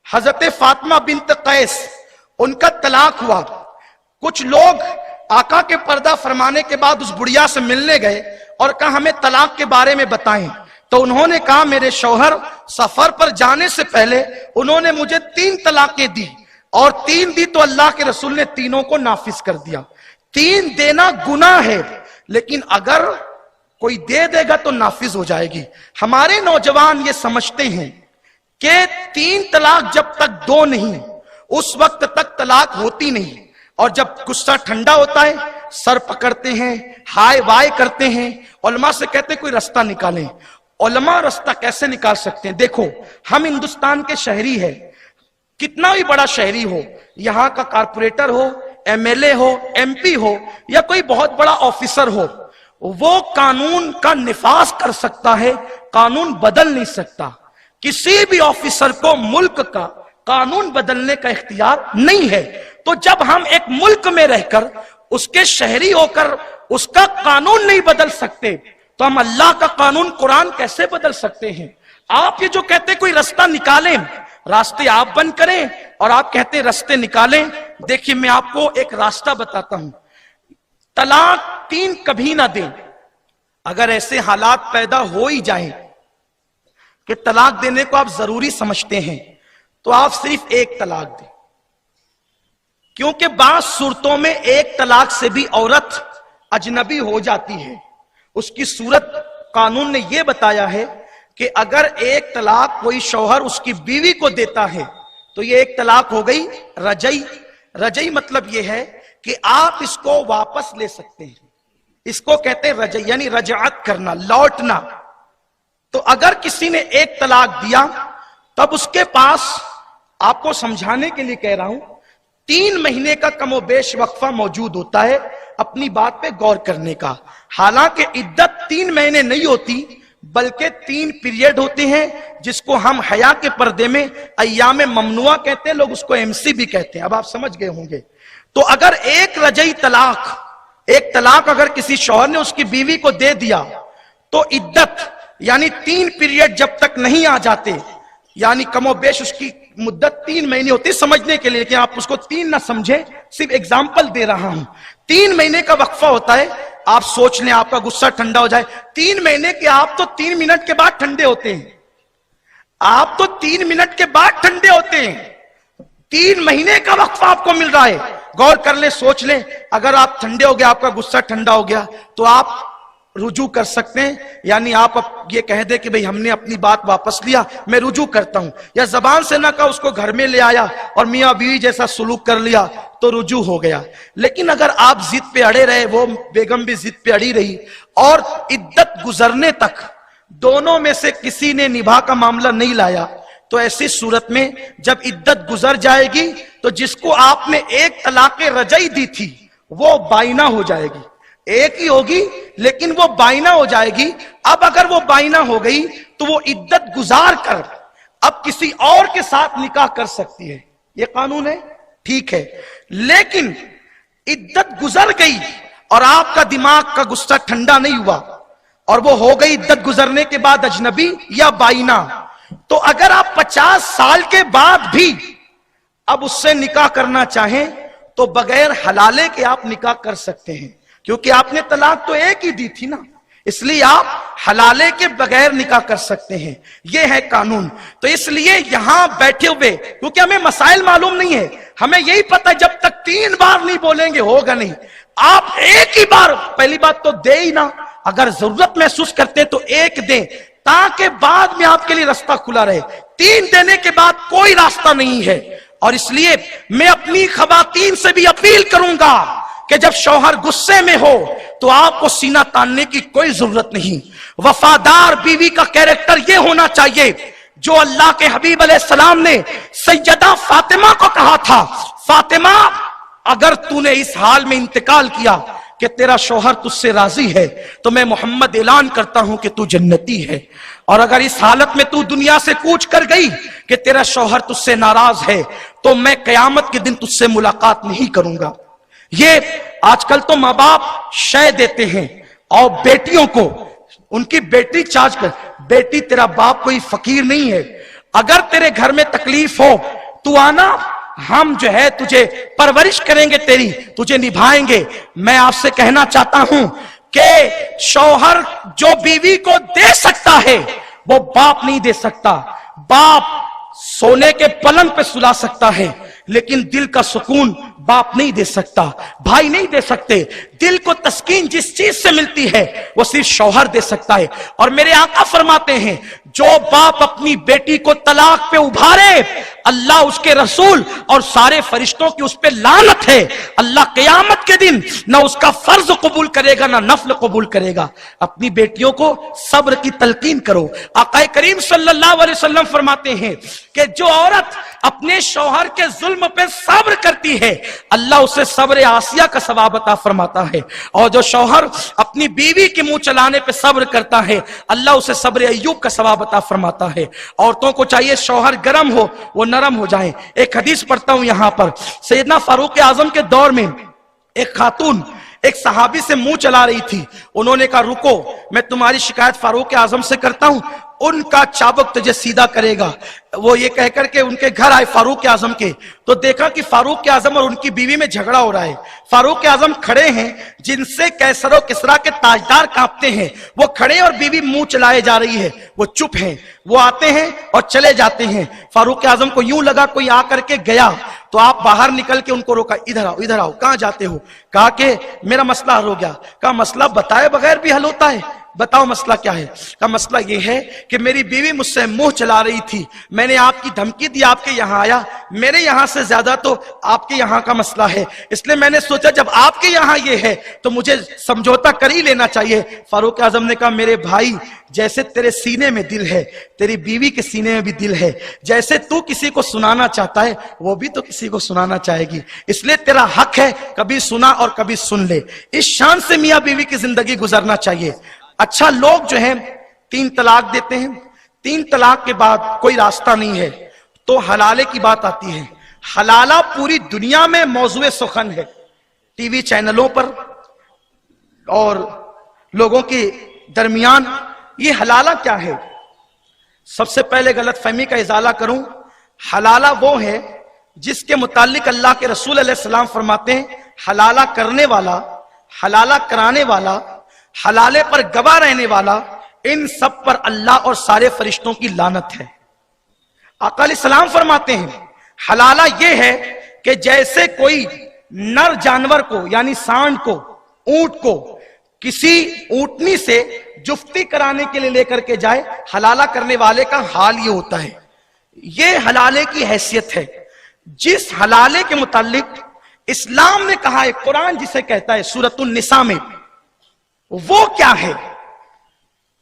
حضرت فاطمہ بنت قیس ان کا طلاق ہوا. کچھ لوگ آقا کے پردہ فرمانے کے بعد اس بڑھیا سے ملنے گئے اور کہا ہمیں طلاق کے بارے میں بتائیں. تو انہوں نے کہا میرے شوہر سفر پر جانے سے پہلے انہوں نے مجھے 3 طلاقیں دی اور 3 دی تو اللہ کے رسول نے تینوں کو نافذ کر دیا. 3 دینا گناہ ہے لیکن اگر کوئی دے دے گا تو نافذ ہو جائے گی. ہمارے نوجوان یہ سمجھتے ہیں کہ 3 طلاق جب تک 2 نہیں اس وقت تک طلاق ہوتی نہیں, اور جب غصہ ٹھنڈا ہوتا ہے سر پکڑتے ہیں, ہائے وائے کرتے ہیں. علماء سے کہتے ہیں کوئی رستہ نکالیں. علماء رستہ کیسے نکال سکتے ہیں؟ دیکھو ہم ہندوستان کے شہری ہیں, کتنا بھی بڑا شہری ہو, یہاں کا کارپوریٹر ہو, ایم ایل اے ہو, ایم پی ہو یا کوئی بہت بڑا آفیسر ہو, وہ قانون کا نفاذ کر سکتا ہے, قانون بدل نہیں سکتا. کسی بھی آفیسر کو ملک کا قانون بدلنے کا اختیار نہیں ہے. تو جب ہم ایک ملک میں رہ کر اس کے شہری ہو کر اس کا قانون نہیں بدل سکتے تو ہم اللہ کا قانون قرآن کیسے بدل سکتے ہیں؟ آپ یہ جو کہتے کوئی رستہ نکالیں, راستے آپ بند کریں اور آپ کہتے راستے نکالیں. دیکھیے میں آپ کو ایک راستہ بتاتا ہوں. طلاق 3 کبھی نہ دیں. اگر ایسے حالات پیدا ہو ہی جائیں کہ طلاق دینے کو آپ ضروری سمجھتے ہیں تو آپ صرف 1 طلاق دیں, کیونکہ بعض صورتوں میں 1 طلاق سے بھی عورت اجنبی ہو جاتی ہے. اس کی صورت قانون نے یہ بتایا ہے کہ اگر 1 طلاق کوئی شوہر اس کی بیوی کو دیتا ہے تو یہ 1 طلاق ہو گئی رجعی. رجعی مطلب یہ ہے کہ آپ اس کو واپس لے سکتے ہیں. اس کو کہتے ہیں رجعی, یعنی رجعت کرنا, لوٹنا. تو اگر کسی نے 1 طلاق دیا تب اس کے پاس, آپ کو سمجھانے کے لیے کہہ رہا ہوں, 3 مہینے کا کم و بیش وقفہ موجود ہوتا ہے اپنی بات پہ غور کرنے کا. حالانکہ عدت 3 مہینے نہیں ہوتی بلکہ 3 پیریڈ ہوتے ہیں جس کو ہم حیا کے پردے میں ایام ممنوعہ کہتے ہیں, لوگ اس کو MC بھی کہتے ہیں. اب آپ سمجھ گئے ہوں گے. تو اگر 1 رجعی طلاق, 1 طلاق اگر کسی شوہر نے اس کی بیوی کو دے دیا تو عدت یعنی 3 پیریڈ جب تک نہیں آ جاتے, یعنی کم و بیش اس کی مدت 3 مہینے ہوتی ہے سمجھنے کے لیے, لیکن آپ اس کو 3 نہ سمجھیں, صرف ایگزامپل دے رہا ہوں. 3 مہینے کا وقفہ ہوتا ہے. آپ سوچ لیں آپ کا غصہ ٹھنڈا ہو جائے. 3 مہینے کے آپ تو 3 منٹ کے بعد ٹھنڈے ہوتے ہیں. آپ تو 3 منٹ کے بعد ٹھنڈے ہوتے ہیں. 3 مہینے کا وقفہ آپ کو مل رہا ہے. غور کر لیں, سوچ لیں, اگر آپ ٹھنڈے ہو گیا, آپ کا غصہ ٹھنڈا ہو گیا تو آپ رجوع کر سکتے ہیں. یعنی آپ یہ کہہ دیں کہ بھئی ہم نے اپنی بات واپس لیا, میں رجوع کرتا ہوں. یا زبان سے نہ کہا, اس کو گھر میں لے آیا اور میاں بیوی جیسا سلوک کر لیا تو رجوع ہو گیا. لیکن اگر آپ ضد پہ اڑے رہے, وہ بیگم بھی ضد پہ اڑی رہی اور عدت گزرنے تک دونوں میں سے کسی نے نباہ کا معاملہ نہیں لایا, تو ایسی صورت میں جب عدت گزر جائے گی تو جس کو آپ نے 1 طلاق رجعی دی تھی وہ بائنہ ہو جائے گی. 1 ہی ہوگی لیکن وہ بائنہ ہو جائے گی. اب اگر وہ بائنہ ہو گئی تو وہ عدت گزار کر اب کسی اور کے ساتھ نکاح کر سکتی ہے. یہ قانون ہے, ٹھیک ہے. لیکن عدت گزر گئی اور آپ کا دماغ کا غصہ ٹھنڈا نہیں ہوا اور وہ ہو گئی عدت گزرنے کے بعد اجنبی یا بائنہ, تو اگر آپ 50 سال کے بعد بھی اب اس سے نکاح کرنا چاہیں تو بغیر حلالے کے آپ نکاح کر سکتے ہیں, کیونکہ آپ نے طلاق تو 1 ہی دی تھی نا, اس لیے آپ حلالے کے بغیر نکاح کر سکتے ہیں. یہ ہے قانون. تو اس لیے یہاں بیٹھے ہوئے, کیونکہ ہمیں مسائل معلوم نہیں ہے, ہمیں یہی پتہ جب تک 3 بار نہیں بولیں گے ہوگا نہیں. آپ 1 ہی بار, پہلی بات تو دے ہی نہ, اگر ضرورت محسوس کرتے تو 1 دیں تاکہ بعد میں آپ کے لیے راستہ کھلا رہے. 3 دینے کے بعد کوئی راستہ نہیں ہے. اور اس لیے میں اپنی خواتین سے بھی اپیل کروں گا کہ جب شوہر غصے میں ہو تو آپ کو سینہ تاننے کی کوئی ضرورت نہیں. وفادار بیوی کا کیریکٹر یہ ہونا چاہیے جو اللہ کے حبیب علیہ السلام نے سیدہ فاطمہ کو کہا تھا, فاطمہ اگر تو نے اس حال میں انتقال کیا کہ تیرا شوہر تجھ سے راضی ہے تو میں محمد اعلان کرتا ہوں کہ تو جنتی ہے, اور اگر اس حالت میں تو دنیا سے کوچ کر گئی کہ تیرا شوہر تجھ سے ناراض ہے تو میں قیامت کے دن تجھ سے ملاقات نہیں کروں گا. یہ آج کل تو ماں باپ شے دیتے ہیں اور بیٹیوں کو, ان کی بیٹی چارج کر, بیٹی تیرا باپ کوئی فقیر نہیں ہے, अगर तेरे घर में तकलीफ हो तू आना, हम जो है तुझे परवरिश करेंगे, तेरी तुझे निभाएंगे। मैं आपसे कहना चाहता हूं कि शौहर जो बीवी को दे सकता है वो बाप नहीं दे सकता। बाप सोने के पलंग पे सुला सकता है, लेकिन दिल का सुकून बाप नहीं दे सकता, भाई नहीं दे सकते। दिल को तस्कीन जिस चीज से मिलती है वो सिर्फ शौहर दे सकता है। और मेरे आका फरमाते हैं जो बाप अपनी बेटी को तलाक पे उभारे, अल्लाह, उसके रसूल और सारे फरिश्तों की उस पे लानत है। अल्लाह क़यामत के दिन ना उसका फर्ज कबूल करेगा ना नफल कबूल करेगा। अपनी बेटियों को सब्र की तलकीन करो। आका करीम सल्लल्लाहु अलैहि वसल्लम फरमाते हैं कि जो औरत अपने शौहर के जुल्म पे सब्र करती है, अल्लाह उसे सब्र आसिया का सवाब अता फरमाता है। और जो शौहर अपनी बीवी के मुंह चलाने पे सब्र करता है, अल्लाह उसे सब्र अय्यूब का सवाब अता फरमाता है। औरतों को चाहिए शौहर गर्म हो वो नरम हो जाए। एक हदीस पढ़ता हूं यहां पर, सैयदना फारूक आजम के दौर में एक खातून एक सहाबी से मुंह चला रही थी। उन्होंने कहा रुको, मैं तुम्हारी शिकायत फारूक आजम से करता हूं, उनका चाबुक तुझे सीधा करेगा। वो ये कहकर के उनके घर आए फारूक आजम के, तो देखा कि फारूक आजम और उनकी बीवी में झगड़ा हो रहा है। फारूक आजम खड़े हैं जिनसे कैसर और किसरा के ताजदार कांपते हैं, वो खड़े और बीवी मुंह चलाए जा रही है, वो चुप हैं। वो आते हैं और चले जाते हैं। फारूक आजम को यूं लगा कोई आकर के गया, तो आप बाहर निकल के उनको रोका, इधर आओ इधर आओ, कहां जाते हो? कहा कि मेरा मसला हल हो गया। कहा मसला बताए बगैर भी हल होता है? बताओ मसला क्या है? का मसला ये है कि मेरी बीवी मुझसे मुंह चला रही थी, मैंने आपकी धमकी दी, आपके यहां आया, मेरे यहां से ज्यादा तो आपके यहां का मसला है, इसलिए मैंने सोचा जब आपके यहां ये है तो मुझे समझौता कर ही लेना चाहिए। फारूक आजम ने कहा मेरे भाई, जैसे तेरे सीने में दिल है, तेरी बीवी के सीने में भी दिल है। जैसे तू किसी को सुनाना चाहता है वो भी तो किसी को सुनाना चाहेगी, इसलिए तेरा हक है कभी सुना और कभी सुन ले। इस शान से मियां बीवी की जिंदगी गुजरना चाहिए। अच्छा, लोग जो हैं 3 तलाक देते हैं, 3 तलाक के बाद कोई रास्ता नहीं है तो हलाले की बात आती है। हलाला पूरी दुनिया में मौजूए सुखन है, टीवी चैनलों पर और लोगों के दरमियान। ये हलाला क्या है? सबसे पहले गलत फहमी का इजाला करूं, हलाला वो है जिसके मुतालिक अल्लाह के रसूल अलैहि सलाम फरमाते हैं हलाला करने वाला, हलाला कराने वाला, हलाले पर गवाह रहने वाला, इन सब पर अल्लाह और सारे फरिश्तों की लानत है। आका अलैहि सलाम फरमाते हैं हलाला ये है कि जैसे कोई नर जानवर को यानी सांड को, ऊंट को किसी ऊंटनी से जुफ्ती कराने के लिए लेकर के जाए, हलाला करने वाले का हाल ये होता है। ये हलाले की हैसियत है। जिस हलाले के मुतालिक इस्लाम ने कहा है, कुरान जिसे कहता है सूरतुन निसा में, वो क्या है?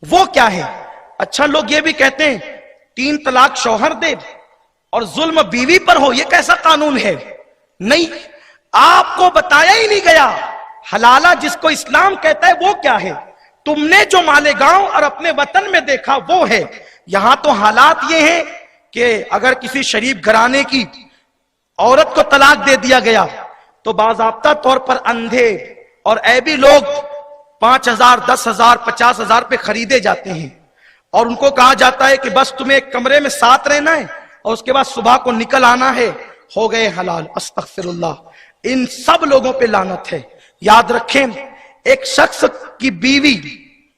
वो क्या है? अच्छा, लोग ये भी कहते हैं 3 तलाक शौहर दे और जुल्म बीवी पर हो, ये कैसा कानून है? नहीं, आपको बताया ही नहीं गया। हलाला जिसको इस्लाम कहता है वो क्या है? तुमने जो मालेगांव और अपने वतन में देखा वो है। यहां तो हालात ये हैं कि अगर किसी शरीफ घराने की औरत को तलाक दे दिया गया तो बाज़ाब्ता तौर पर अंधे और ऐबी लोग 5,000, 10,000, 50,000 पे खरीदे जाते हैं और उनको कहा जाता है कि बस तुम्हें एक कमरे में साथ रहना है और उसके बाद सुबह को निकल आना है, हो गए हलाल। अस्तगफिरुल्लाह। इन सब लोगों पे लानत है। याद रखें, एक शख्स की बीवी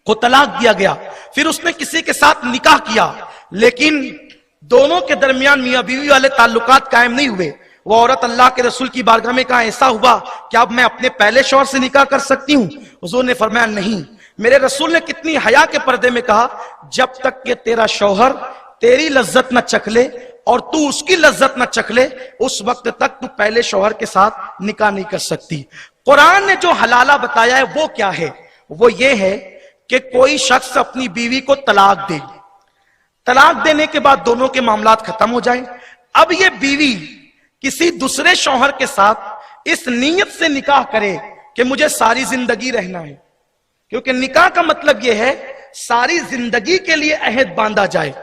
को तलाक दिया गया, फिर उसने किसी के साथ निकाह किया, लेकिन दोनों के दरमियान मियां बीवी वाले ताल्लुकात कायम नहीं हुए। वो औरत अल्लाह के रसूल की बारगाह में कहा ऐसा हुआ कि अब मैं अपने पहले शौहर से निकाह कर सकती हूं? हुजूर ने फरमाया नहीं। मेरे रसूल ने कितनी हया के पर्दे में कहा जब तक कि तेरा शौहर तेरी लज्जत न चख ले और तू उसकी लज्जत न चख ले, उस वक्त तक तू पहले शौहर के साथ निकाह नहीं कर सकती। कुरान ने जो हलाला बताया है वो क्या है? वो ये है कि कोई शख्स अपनी बीवी को तलाक दे, तलाक देने के बाद दोनों के मामलात खत्म हो जाए। अब ये बीवी किसी दूसरे शौहर के साथ इस नीयत से निकाह करे कि मुझे सारी जिंदगी रहना है, क्योंकि निकाह का मतलब यह है सारी जिंदगी के लिए अहद बांधा जाए।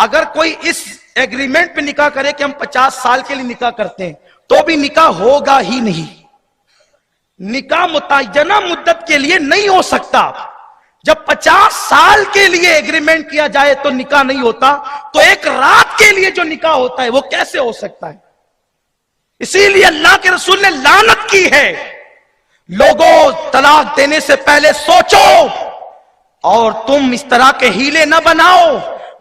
अगर कोई इस एग्रीमेंट पे निकाह करे कि हम 50 साल के लिए निकाह करते हैं तो भी निकाह होगा ही नहीं। निकाह मुतय्यना मुद्दत के लिए नहीं हो सकता। जब 50 साल के लिए एग्रीमेंट किया जाए तो निकाह नहीं होता, तो एक रात के लिए जो निकाह होता है वो कैसे हो सकता है? इसीलिए अल्लाह के रसूल ने लानत की है, लोगों तलाक देने से पहले सोचो और तुम इस तरह के हीले न बनाओ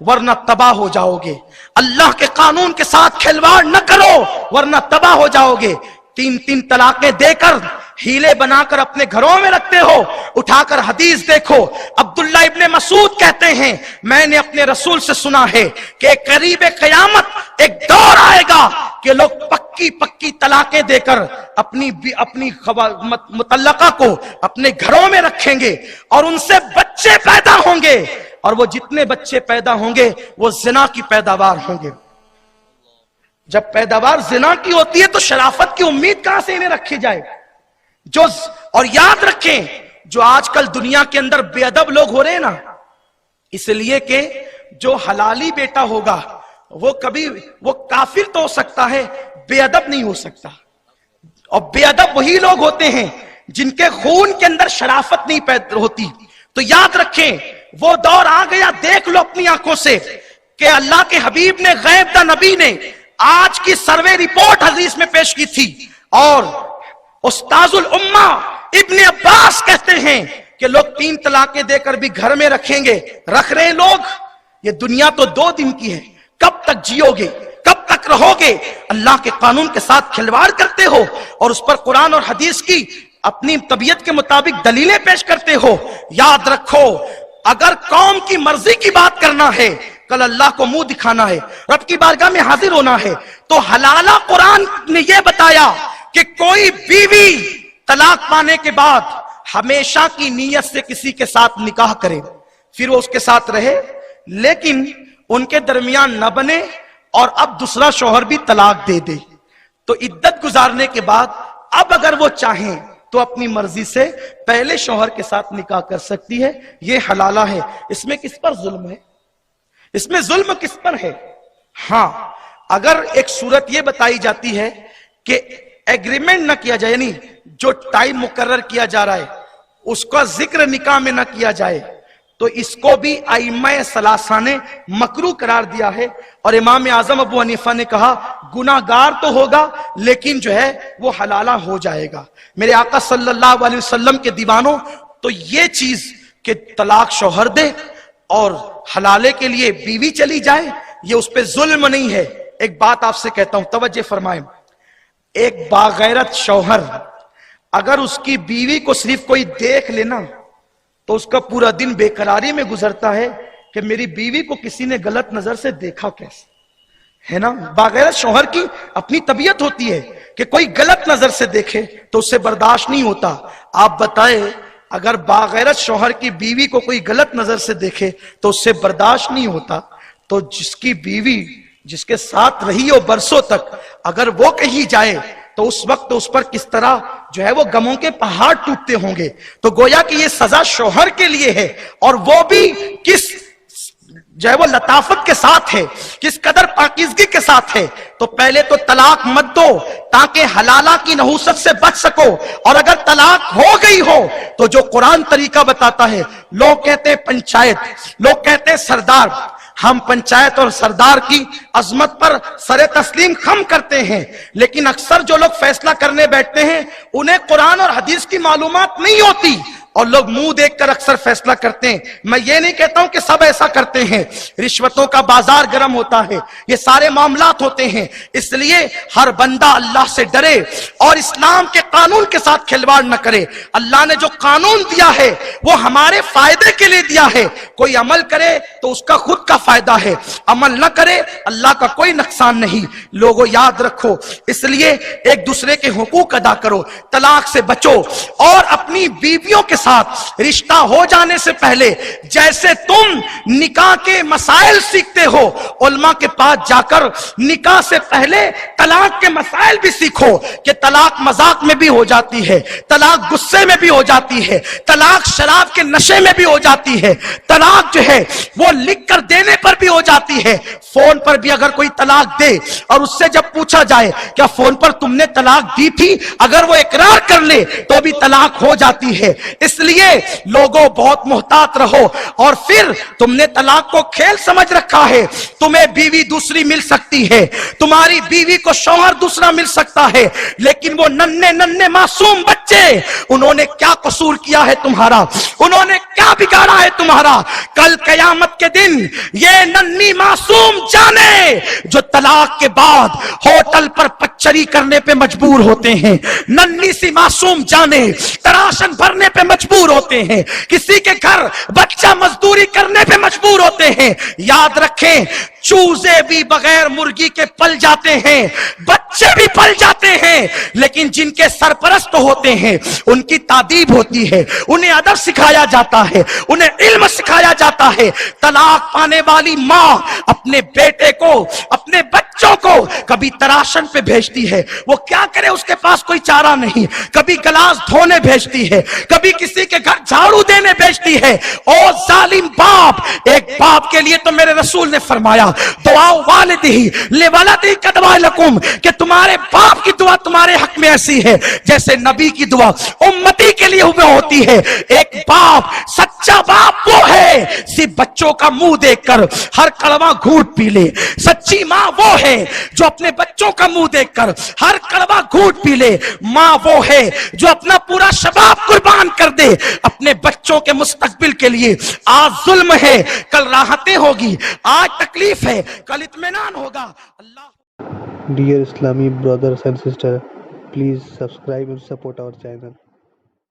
वरना तबाह हो जाओगे। अल्लाह के कानून के साथ खिलवाड़ न करो वरना तबाह हो जाओगे। 3 तलाकें देकर हीले बनाकर अपने घरों में रखते हो। उठाकर हदीस देखो, अब्दुल्ला इब्ने मसूद कहते हैं मैंने अपने रसूल से सुना है कि करीब क़यामत एक दौर आएगा कि लोग पक्की तलाकें देकर अपनी मुतल्लका को अपने घरों में रखेंगे और उनसे बच्चे पैदा होंगे, और वो जितने बच्चे पैदा होंगे वो जिना की पैदावार होंगे। जब पैदावार जिना की होती है तो शराफत की उम्मीद कहां से इन्हें रखी जाए? और याद रखें, जो आजकल दुनिया के अंदर बेअदब लोग हो रहे हैं ना, इसलिए कि जो हलाली बेटा होगा वो काफिर तो हो सकता है, बेअदब नहीं हो सकता। और बेअदब वही लोग होते हैं जिनके खून के अंदर शराफत नहीं पैदा होती। तो याद रखें, वो दौर आ गया, देख लो अपनी आंखों से कि अल्लाह के हबीब ने, गैब दा नबी ने आज की सर्वे रिपोर्ट हदीस में पेश की थी। और उस्ताजुल उम्मा इब्ने अब्बास कहते हैं कि लोग 3 तलाकें देकर भी घर में रखेंगे, रख रहे लोग। ये दुनिया तो 2 दिन की है, कब तक जियोगे, कब तक रहोगे? अल्लाह के कानून के साथ खिलवाड़ करते हो और उस पर कुरान और हदीस की अपनी तबीयत के मुताबिक दलीलें पेश करते हो। याद रखो, अगर कौम की मर्जी की बात करना है, कल अल्लाह को मुंह दिखाना है, रब की बारगाह में हाजिर होना है, तो हलाला कुरान ने यह बताया कि कोई बीवी तलाक पाने के बाद हमेशा की नीयत से किसी के साथ निकाह करे, फिर वो उसके साथ रहे, लेकिन उनके दरमियान न बने और अब दूसरा शौहर भी तलाक दे दे, तो इद्दत गुजारने के बाद अब अगर वो चाहें तो अपनी मर्जी से पहले शौहर के साथ निकाह कर सकती है। ये हलाला है। इसमें किस पर जुल्म है? इसमें जुल्म किस पर है? हाँ, अगर एक सूरत ये बताई जाती है कि एग्रीमेंट ना किया जाए, यानी जो टाइम मुकर्रर किया जा रहा है उसका जिक्र निकाह में ना किया जाए, तो इसको भी आइम्मा सलासा ने मकरूह करार दिया है। और इमाम आजम अबू हनीफा ने कहा गुनाहगार तो होगा लेकिन जो है वो हलाला हो जाएगा। मेरे आका सल्लल्लाहु अलैहि वसल्लम के दीवानों, तो ये चीज कि तलाक शौहर दे और हलाले के लिए बीवी चली जाए, ये उस पर जुल्म नहीं है। एक बात आपसे कहता हूं, तवज्जो फरमाएं, एक बागैरत शौहर अगर उसकी बीवी को सिर्फ कोई देख लेना तो उसका पूरा दिन बेकरारी में गुजरता है कि मेरी बीवी को किसी ने गलत नजर से देखा कैसे, है ना? बागैरत शौहर की अपनी तबीयत होती है कि कोई गलत नजर से देखे तो उससे बर्दाश्त नहीं होता। आप बताएं, अगर बागैरत शौहर की बीवी को कोई गलत नजर से देखे तो उससे बर्दाश्त नहीं होता, तो जिसकी बीवी जिसके साथ रही हो बरसों तक, अगर वो कहीं जाए तो उस वक्त तो उस पर किस तरह जो है वो गमों के पहाड़ टूटते होंगे। तो गोया कि ये सजा शौहर के लिए है, और वो भी किस जो है वो लताफत के साथ है, किस कदर पाकीज़गी के साथ है। तो पहले तो तलाक मत दो ताकि हलाला की नहूसत से बच सको, और अगर तलाक हो गई हो तो जो कुरान तरीका बताता है, लोग कहते हैं पंचायत, लोग कहते हैं सरदार, हम पंचायत और सरदार की अजमत पर सरे तस्लीम खम करते हैं, लेकिन अक्सर जो लोग फैसला करने बैठते हैं उन्हें कुरान और हदीस की मालूमात नहीं होती और लोग मुंह देखकर अक्सर फैसला करते हैं। मैं ये नहीं कहता हूं कि सब ऐसा करते हैं, रिश्वतों का बाजार गर्म होता है, ये सारे मामलात होते हैं। इसलिए हर बंदा अल्लाह से डरे और इस्लाम के कानून के साथ खिलवाड़ न करे। अल्लाह ने जो कानून दिया है वो हमारे फायदे के लिए दिया है। कोई अमल करे तो उसका खुद का फायदा है, अमल न करे अल्लाह का कोई नुकसान नहीं। लोगों याद रखो, इसलिए एक दूसरे के हुकूक अदा करो, तलाक से बचो और अपनी बीवियों के साथ रिश्ता हो जाने से पहले जैसे तुम निकाह के मसाइल सीखते हो, उलमा के पास जाकर निकाह से पहले तलाक के मसाइल भी सीखो कि طلاق مذاق میں بھی ہو جاتی ہے، طلاق غصے میں بھی ہو جاتی ہے، طلاق شراب کے نشے میں بھی ہو جاتی ہے، طلاق جو ہے وہ لکھ کر دینے پر بھی ہو جاتی ہے۔ فون پر بھی اگر کوئی طلاق دے اور اس سے جب پوچھا جائے کیا فون پر تم نے طلاق دی تھی، اگر وہ اقرار کر لے تو بھی طلاق ہو جاتی ہے۔ اس لیے لوگوں بہت محتاط رہو۔ اور پھر تم نے طلاق کو کھیل سمجھ رکھا ہے، تمہیں بیوی دوسری مل سکتی ہے، تمہاری بیوی کو شوہر دوسرا مل سکتا ہے، لیکن وہ ننھے ننھے معصوم بچے، انہوں نے کیا قصور کیا ہے تمہارا، انہوں نے کیا بگاڑا ہے تمہارا؟ کل قیامت کے دن یہ ننھی معصوم جانے جو طلاق کے بعد ہوٹل پر پچری کرنے پہ مجبور ہوتے ہیں، ننھی سی معصوم جانے تراشن بھرنے پہ مجبور ہوتے ہیں، کسی کے گھر بچہ مزدوری کرنے پہ مجبور ہوتے ہیں، یاد رکھیں چوزے بھی بغیر مرغی کے پل جاتے ہیں، بچے بھی پل جاتے ہیں، لیکن جن کے سرپرست ہوتے ہیں ان کی تادیب ہوتی ہے، انہیں ادب سکھایا جاتا ہے، انہیں علم سکھایا جاتا ہے۔ طلاق پانے والی ماں اپنے بیٹے کو، اپنے بچوں کو کبھی تراشن پہ بھیجتی ہے، وہ کیا کرے، اس کے پاس کوئی چارہ نہیں، کبھی گلاس دھونے بھیجتی ہے، کبھی کسی کے گھر جھاڑو دینے بھیجتی ہے۔ او ظالم باپ، ایک باپ کے لیے تو میرے رسول نے فرمایا دعا والدہ لولدہ کدعا لکم، کہ تمہارے باپ کی دعا تمہارے حق میں ایسی ہے جیسے نبی کی دعا امتی کے لیے ہوتی ہے۔ ایک باپ، سچا باپ وہ ہے صرف بچوں کا منہ دیکھ کر ہر کڑوا گھونٹ پی لے، سچی ماں وہ ہے جو اپنے بچوں کا منہ دیکھ کر ہر کڑوا گھونٹ پی لے، ماں وہ ہے جو اپنا پورا شباب قربان کر دے اپنے بچوں کے مستقبل کے لیے۔ آج ظلم ہے، کل راحتیں ہوگی، آج تکلیف ہے، کل اطمینان ہوگا۔ اللہ Dear Islamic brothers and sisters, please subscribe and support our channel.